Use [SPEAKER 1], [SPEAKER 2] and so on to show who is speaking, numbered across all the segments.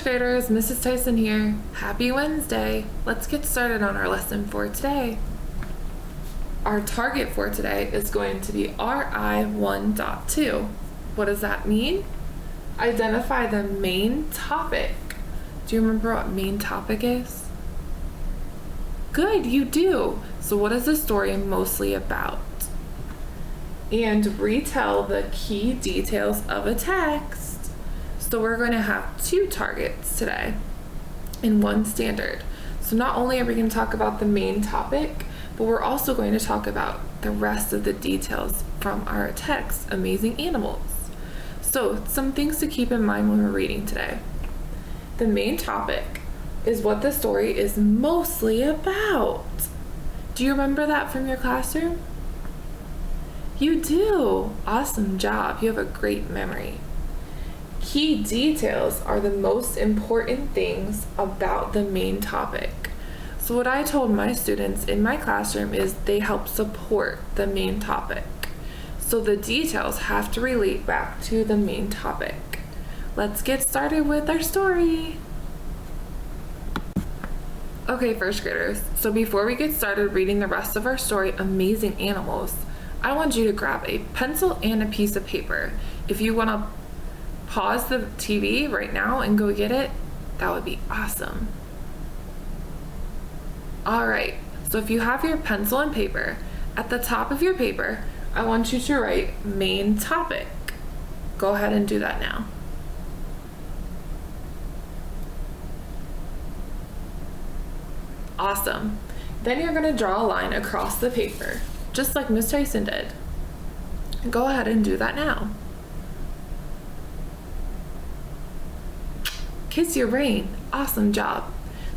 [SPEAKER 1] graders, Mrs. Tyson here. Happy Wednesday. Let's get started on our lesson for today. Our target for today is going to be RI 1.2. What does that mean? Identify the main topic. Do you remember what main topic is? Good, you do. So what is the story mostly about? And retell the key details of a text. So we're going to have 2 targets today and 1 standard. So not only are we going to talk about the main topic, but we're also going to talk about the rest of the details from our text, Amazing Animals. So some things to keep in mind when we're reading today. The main topic is what the story is mostly about. Do you remember that from your classroom? You do. Awesome job. You have a great memory. Key details are the most important things about the main topic. So what I told my students in my classroom is they help support the main topic. So the details have to relate back to the main topic. Let's get started with our story. Okay, first graders, so before we get started reading the rest of our story, Amazing Animals, I want you to grab a pencil and a piece of paper. If you want to pause the TV right now and go get it, that would be awesome. All right, so if you have your pencil and paper, at the top of your paper, I want you to write main topic. Go ahead and do that now. Awesome. Then you're going to draw a line across the paper, just like Miss Tyson did. Go ahead and do that now. Kiss your brain. Awesome job.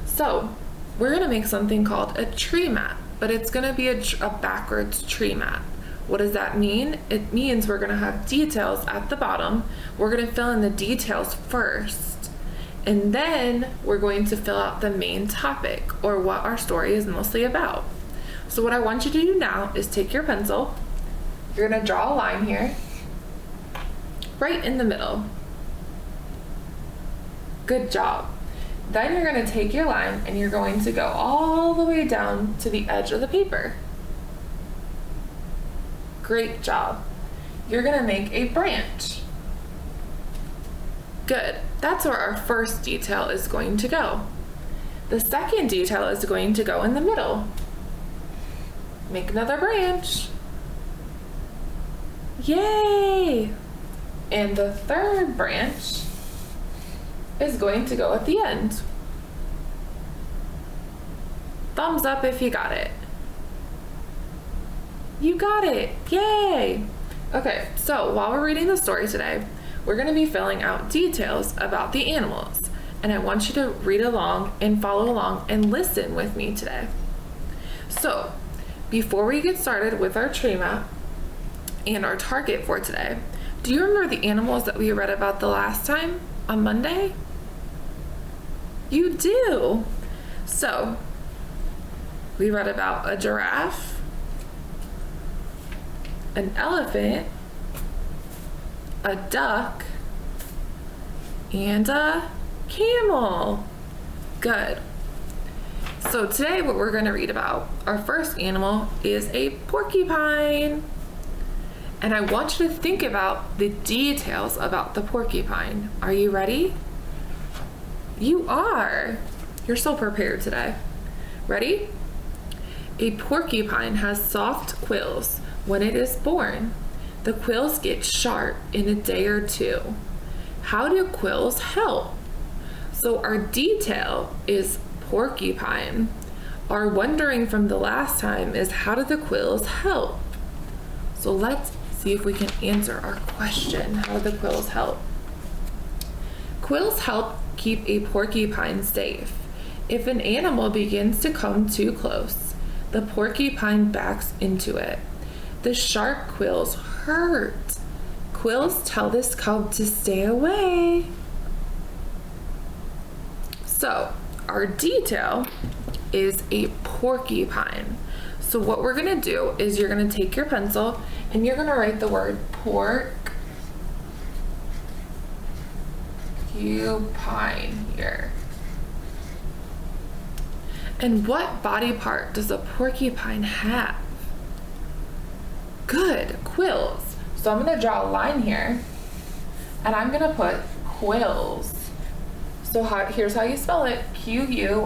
[SPEAKER 1] So we're going to make something called a tree map, but it's going to be a backwards tree map. What does that mean? It means we're going to have details at the bottom. We're going to fill in the details first. And then we're going to fill out the main topic, or what our story is mostly about. So what I want you to do now is take your pencil. You're going to draw a line here, right in the middle. Good job. Then you're going to take your line and you're going to go all the way down to the edge of the paper. Great job. You're going to make a branch. Good. That's where our first detail is going to go. The second detail is going to go in the middle. Make another branch. Yay! And the third branch is going to go at the end. Thumbs up if you got it. You got it. Yay! Okay, so while we're reading the story today, we're going to be filling out details about the animals, and I want you to read along and follow along and listen with me today. So, before we get started with our tree map and our target for today, do you remember the animals that we read about the last time on Monday? You do! So, we read about a giraffe, an elephant, a duck, and a camel. Good. So today what we're going to read about, our first animal is a porcupine. And I want you to think about the details about the porcupine. Are you ready? You are. You're so prepared today. Ready? A porcupine has soft quills when it is born. The quills get sharp in a day or 2. How do quills help? So our detail is porcupine. Our wondering from the last time is, how do the quills help? So let's see if we can answer our question. How do the quills help? Quills help keep a porcupine safe. If an animal begins to come too close, the porcupine backs into it. The sharp quills hurt. Quills tell this cub to stay away. So our detail is a porcupine. So what we're gonna do is you're gonna take your pencil and you're gonna write the word porcupine. porcupine here. And what body part does a porcupine have? Good, quills. So I'm gonna draw a line here and I'm gonna put quills. So here's how you spell it, Quills.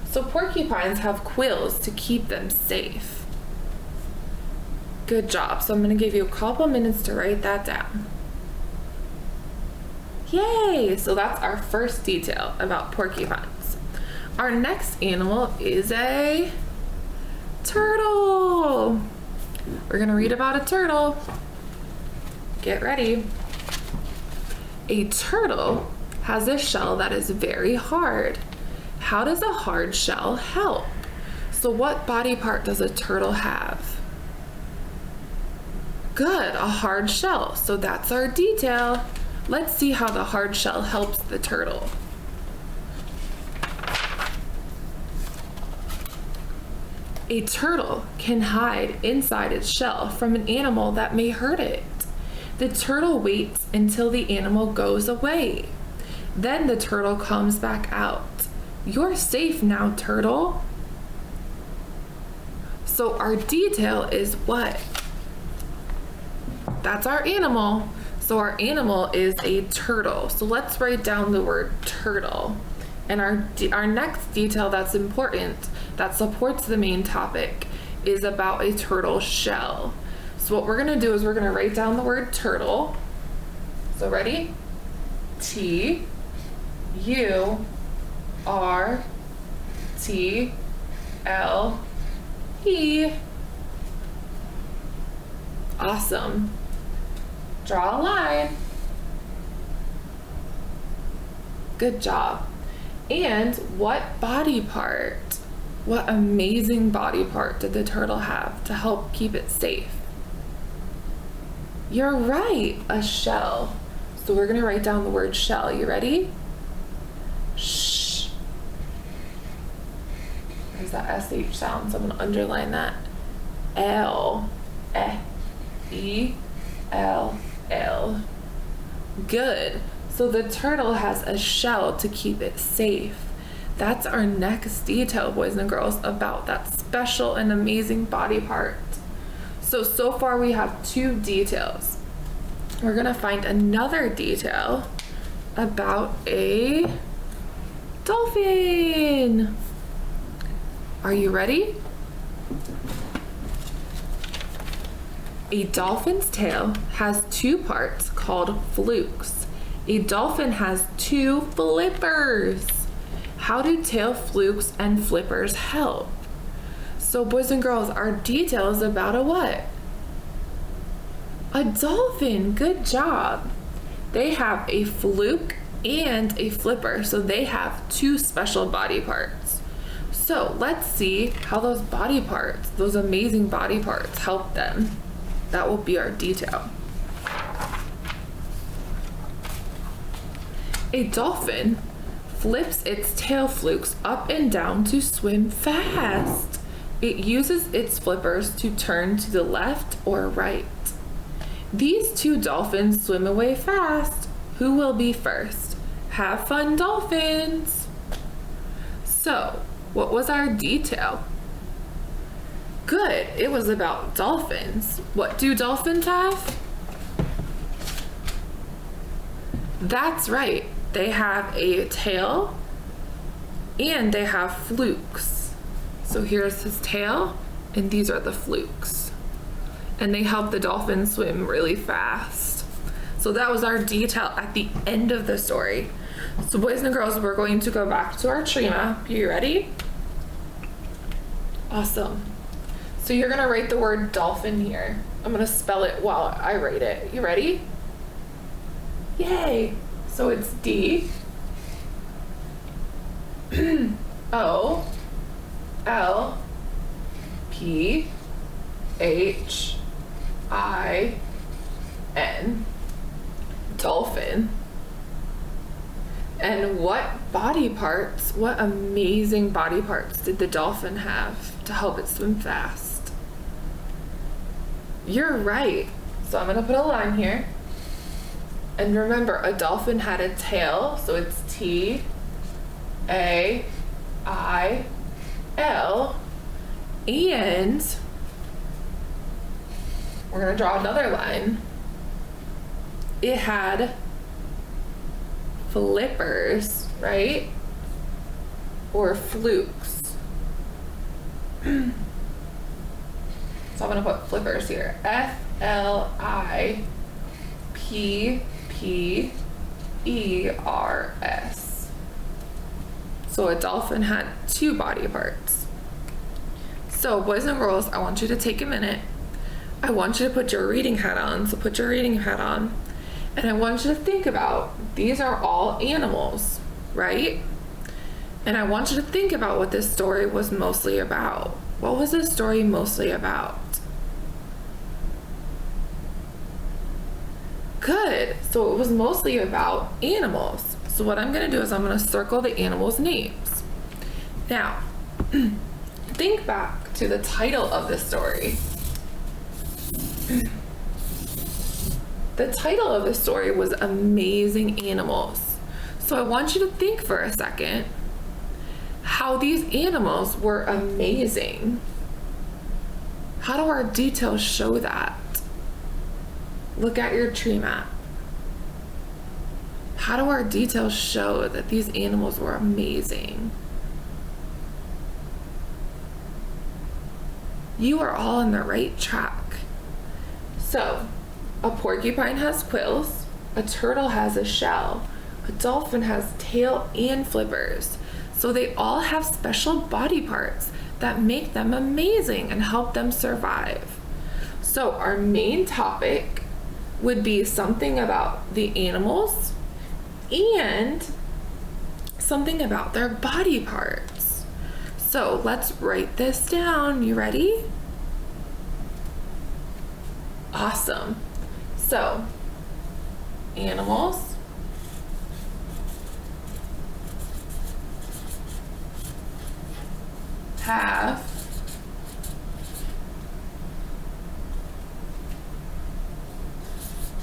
[SPEAKER 1] So porcupines have quills to keep them safe. Good job. So I'm gonna give you a couple minutes to write that down. Yay! So that's our first detail about porcupines. Our next animal is a turtle. We're gonna read about a turtle. Get ready. A turtle has a shell that is very hard. How does a hard shell help? So what body part does a turtle have? Good, a hard shell. So that's our detail. Let's see how the hard shell helps the turtle. A turtle can hide inside its shell from an animal that may hurt it. The turtle waits until the animal goes away. Then the turtle comes back out. You're safe now, turtle. So our detail is what? That's our animal. So our animal is a turtle. So let's write down the word turtle. And our next detail that's important, that supports the main topic, is about a turtle shell. So what we're gonna do is we're gonna write down the word turtle. So ready? T-U-R-T-L-E. Awesome. Draw a line. Good job. And what body part, what amazing body part did the turtle have to help keep it safe? You're right, a shell. So we're gonna write down the word shell. You ready? Shh. There's that SH sound, so I'm gonna underline that. L-E-L-L. Good. So the turtle has a shell to keep it safe. That's our next detail, boys and girls, about that special and amazing body part. So far we have two details. We're gonna find another detail about a dolphin. Are you ready? A dolphin's tail has two parts called flukes. A dolphin has two flippers. How do tail flukes and flippers help? So boys and girls, our detail is about a what? A dolphin. Good job. They have a fluke and a flipper, so they have two special body parts. So let's see how those body parts, those amazing body parts, help them. That will be our detail. A dolphin flips its tail flukes up and down to swim fast. It uses its flippers to turn to the left or right. These two dolphins swim away fast. Who will be first? Have fun, dolphins! So, what was our detail? Good, it was about dolphins. What do dolphins have? That's right, they have a tail and they have flukes. So here's his tail and these are the flukes. And they help the dolphin swim really fast. So that was our detail at the end of the story. So boys and girls, we're going to go back to our tree map. You ready? Awesome. So you're gonna write the word dolphin here. I'm gonna spell it while I write it. You ready? Yay! So it's D O L P H I N. Dolphin. And what body parts, what amazing body parts did the dolphin have to help it swim fast? You're right. So I'm gonna put a line here. And remember, a dolphin had a tail, so it's T-A-I-L. And we're gonna draw another line. It had flippers, right? Or flukes. So I'm gonna put flippers here. F-L-I-P-P-E-R-S. So a dolphin had two body parts. So boys and girls, I want you to take a minute. I want you to put your reading hat on. So put your reading hat on. And I want you to think about, these are all animals, right? And I want you to think about what this story was mostly about. What was this story mostly about? Good. So it was mostly about animals. So what I'm going to do is I'm going to circle the animals' names. Now, think back to the title of this story. The title of the story was Amazing Animals. So I want you to think for a second how these animals were amazing. How do our details show that? Look at your tree map. How do our details show that these animals were amazing? You are all on the right track. So, a porcupine has quills, a turtle has a shell, a dolphin has tail and flippers. So they all have special body parts that make them amazing and help them survive. So our main topic would be something about the animals and something about their body parts. So let's write this down. You ready? Awesome. So, animals, have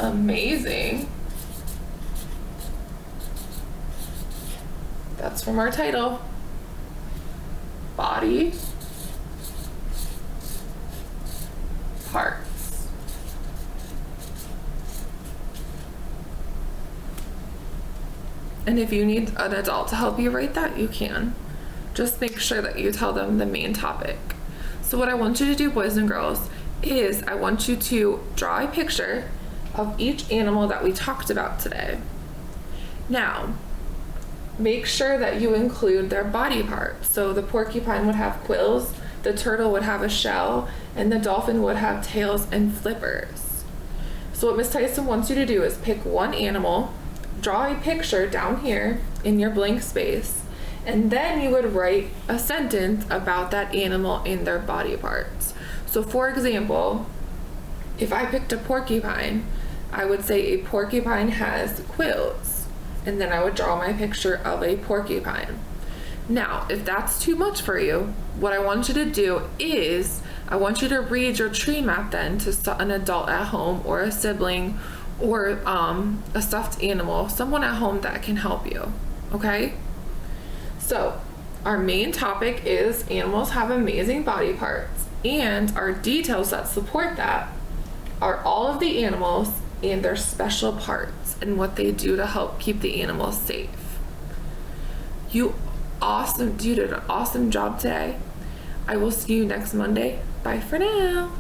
[SPEAKER 1] amazing, that's from our title, body parts. And if you need an adult to help you write that, you can. Just make sure that you tell them the main topic. So what I want you to do, boys and girls, is I want you to draw a picture of each animal that we talked about today. Now, make sure that you include their body parts. So the porcupine would have quills, the turtle would have a shell, and the dolphin would have tails and flippers. So what Miss Tyson wants you to do is pick one animal, draw a picture down here in your blank space, and then you would write a sentence about that animal and their body parts. So for example, if I picked a porcupine, I would say a porcupine has quills, and then I would draw my picture of a porcupine. Now, if that's too much for you, what I want you to do is I want you to read your tree map then to an adult at home or a sibling or a stuffed animal, someone at home that can help you, okay? So our main topic is animals have amazing body parts, and our details that support that are all of the animals and their special parts and what they do to help keep the animals safe. You did an awesome job today. I will see you next Monday. Bye for now.